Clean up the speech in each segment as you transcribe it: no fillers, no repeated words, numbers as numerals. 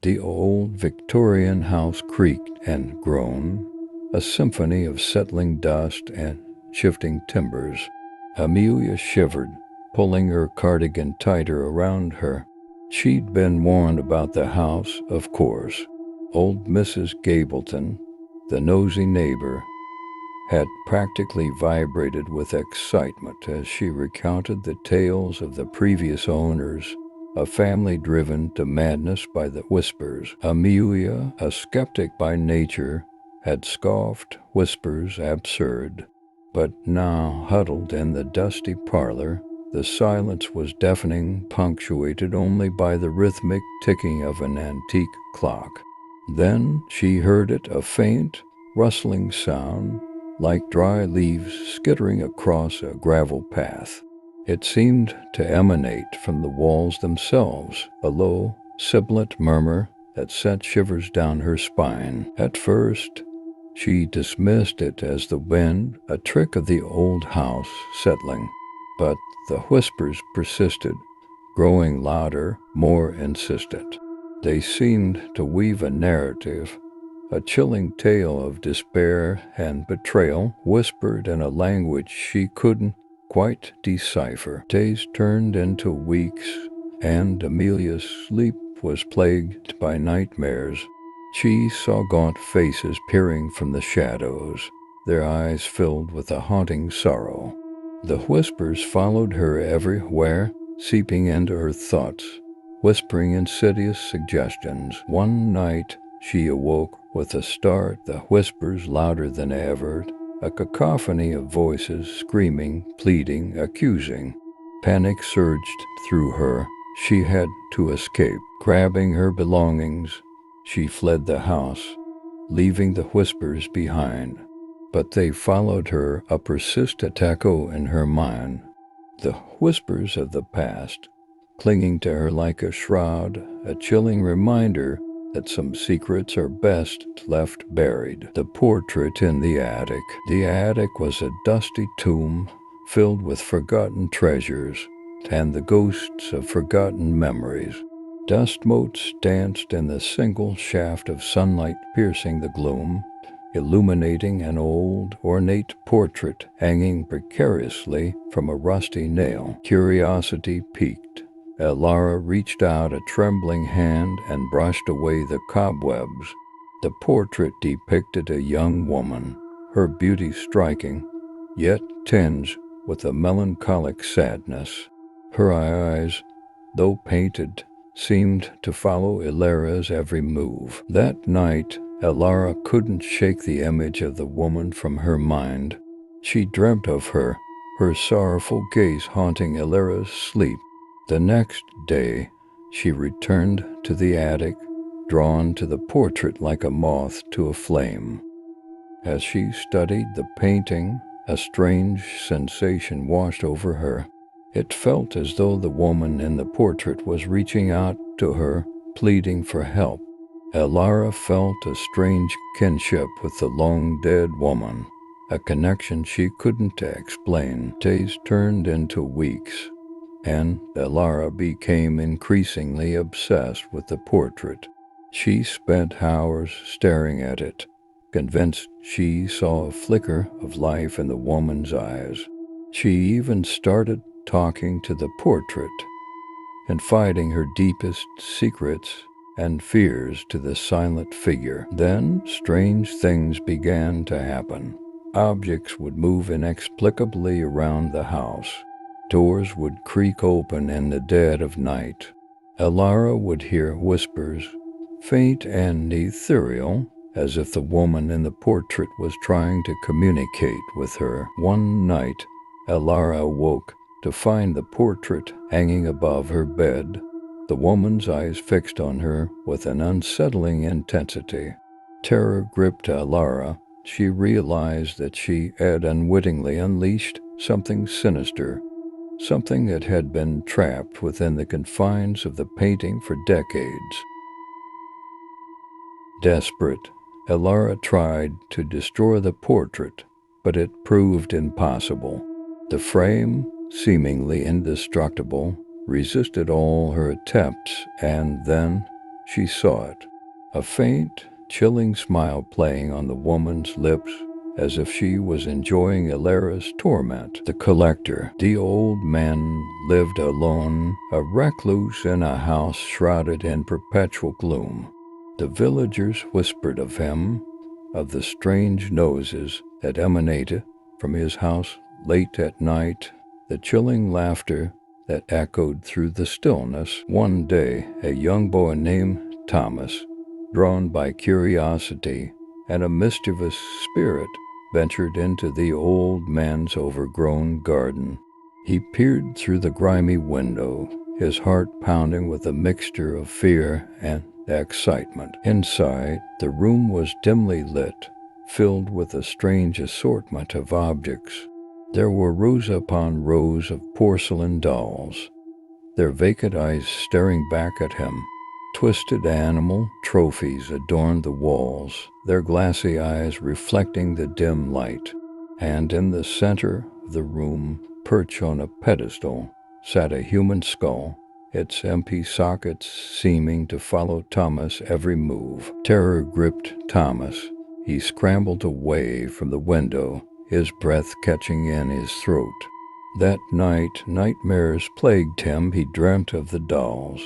The old Victorian house creaked and groaned, a symphony of settling dust and shifting timbers. Amelia shivered, pulling her cardigan tighter around her. She'd been warned about the house, of course. Old Mrs. Gableton, the nosy neighbor, had practically vibrated with excitement as she recounted the tales of the previous owners, a family driven to madness by the whispers. Amelia, a skeptic by nature, had scoffed whispers absurd. But now, huddled in the dusty parlor, the silence was deafening, punctuated only by the rhythmic ticking of an antique clock. Then she heard it, a faint, rustling sound, like dry leaves skittering across a gravel path. It seemed to emanate from the walls themselves, a low, sibilant murmur that sent shivers down her spine. At first, she dismissed it as the wind, a trick of the old house settling. But the whispers persisted, growing louder, more insistent. They seemed to weave a narrative, a chilling tale of despair and betrayal, whispered in a language she couldn't quite decipher. Days turned into weeks, and Amelia's sleep was plagued by nightmares. She saw gaunt faces peering from the shadows, their eyes filled with a haunting sorrow. The whispers followed her everywhere, seeping into her thoughts, whispering insidious suggestions. One night, she awoke with a start, the whispers louder than ever, a cacophony of voices screaming, pleading, accusing. Panic surged through her. She had to escape. Grabbing her belongings, she fled the house, leaving the whispers behind. But they followed her, a persistent echo in her mind. The whispers of the past, clinging to her like a shroud, a chilling reminder that some secrets are best left buried. The portrait in the attic. The attic was a dusty tomb filled with forgotten treasures and the ghosts of forgotten memories. Dust motes danced in the single shaft of sunlight piercing the gloom, illuminating an old, ornate portrait hanging precariously from a rusty nail. Curiosity piqued. Elara reached out a trembling hand and brushed away the cobwebs. The portrait depicted a young woman, her beauty striking, yet tinged with a melancholic sadness. Her eyes, though painted, seemed to follow Elara's every move. That night, Elara couldn't shake the image of the woman from her mind. She dreamt of her, her sorrowful gaze haunting Elara's sleep. The next day, she returned to the attic, drawn to the portrait like a moth to a flame. As she studied the painting, a strange sensation washed over her. It felt as though the woman in the portrait was reaching out to her, pleading for help. Elara felt a strange kinship with the long-dead woman, a connection she couldn't explain. Days turned into weeks, and Elara became increasingly obsessed with the portrait. She spent hours staring at it, convinced she saw a flicker of life in the woman's eyes. She even started talking to the portrait, confiding her deepest secrets and fears to the silent figure. Then strange things began to happen. Objects would move inexplicably around the house. Doors would creak open in the dead of night. Elara would hear whispers, faint and ethereal, as if the woman in the portrait was trying to communicate with her. One night, Elara awoke to find the portrait hanging above her bed, the woman's eyes fixed on her with an unsettling intensity. Terror gripped Elara. She realized that she had unwittingly unleashed something sinister, something that had been trapped within the confines of the painting for decades. Desperate, Elara tried to destroy the portrait, but it proved impossible. The frame, seemingly indestructible, resisted all her attempts, and then she saw it. A faint, chilling smile playing on the woman's lips, as if she was enjoying Ilara's torment. The collector, the old man, lived alone, a recluse in a house shrouded in perpetual gloom. The villagers whispered of him, of the strange noises that emanated from his house late at night, the chilling laughter that echoed through the stillness. One day, a young boy named Thomas, drawn by curiosity and a mischievous spirit, ventured into the old man's overgrown garden. He peered through the grimy window, his heart pounding with a mixture of fear and excitement. Inside, the room was dimly lit, filled with a strange assortment of objects. There were rows upon rows of porcelain dolls, their vacant eyes staring back at him. Twisted animal trophies adorned the walls, their glassy eyes reflecting the dim light. And in the center of the room, perched on a pedestal, sat a human skull, its empty sockets seeming to follow Thomas' every move. Terror gripped Thomas. He scrambled away from the window, his breath catching in his throat. That night, nightmares plagued him. He dreamt of the dolls,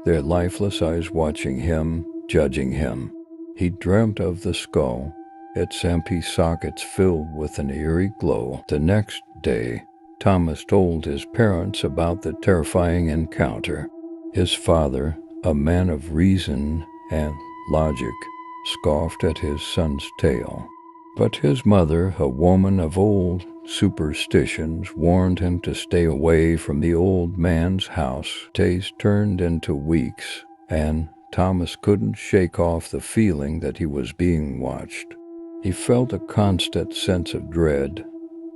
their lifeless eyes watching him, judging him. He dreamt of the skull, its empty sockets filled with an eerie glow. The next day, Thomas told his parents about the terrifying encounter. His father, a man of reason and logic, scoffed at his son's tale. But his mother, a woman of old superstitions, warned him to stay away from the old man's house. Days turned into weeks, and Thomas couldn't shake off the feeling that he was being watched. He felt a constant sense of dread,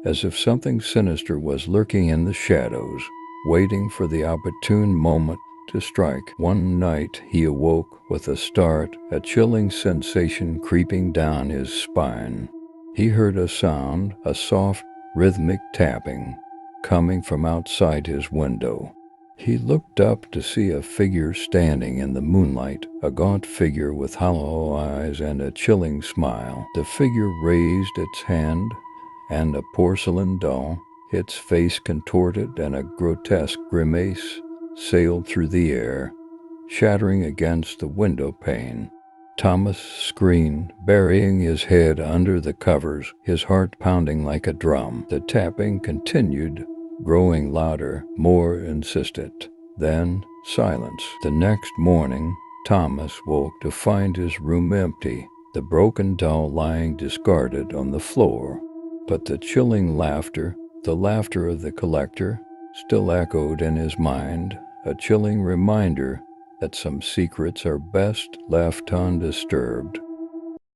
as if something sinister was lurking in the shadows, waiting for the opportune moment to strike. One night he awoke with a start, a chilling sensation creeping down his spine. He heard a sound, a soft, rhythmic tapping, coming from outside his window. He looked up to see a figure standing in the moonlight, a gaunt figure with hollow eyes and a chilling smile. The figure raised its hand, and a porcelain doll, its face contorted and a grotesque grimace, sailed through the air, shattering against the window pane. Thomas screamed, burying his head under the covers, his heart pounding like a drum. The tapping continued, growing louder, more insistent. Then silence. The next morning, Thomas woke to find his room empty, the broken doll lying discarded on the floor. But the chilling laughter, the laughter of the collector, still echoed in his mind, a chilling reminder that some secrets are best left undisturbed.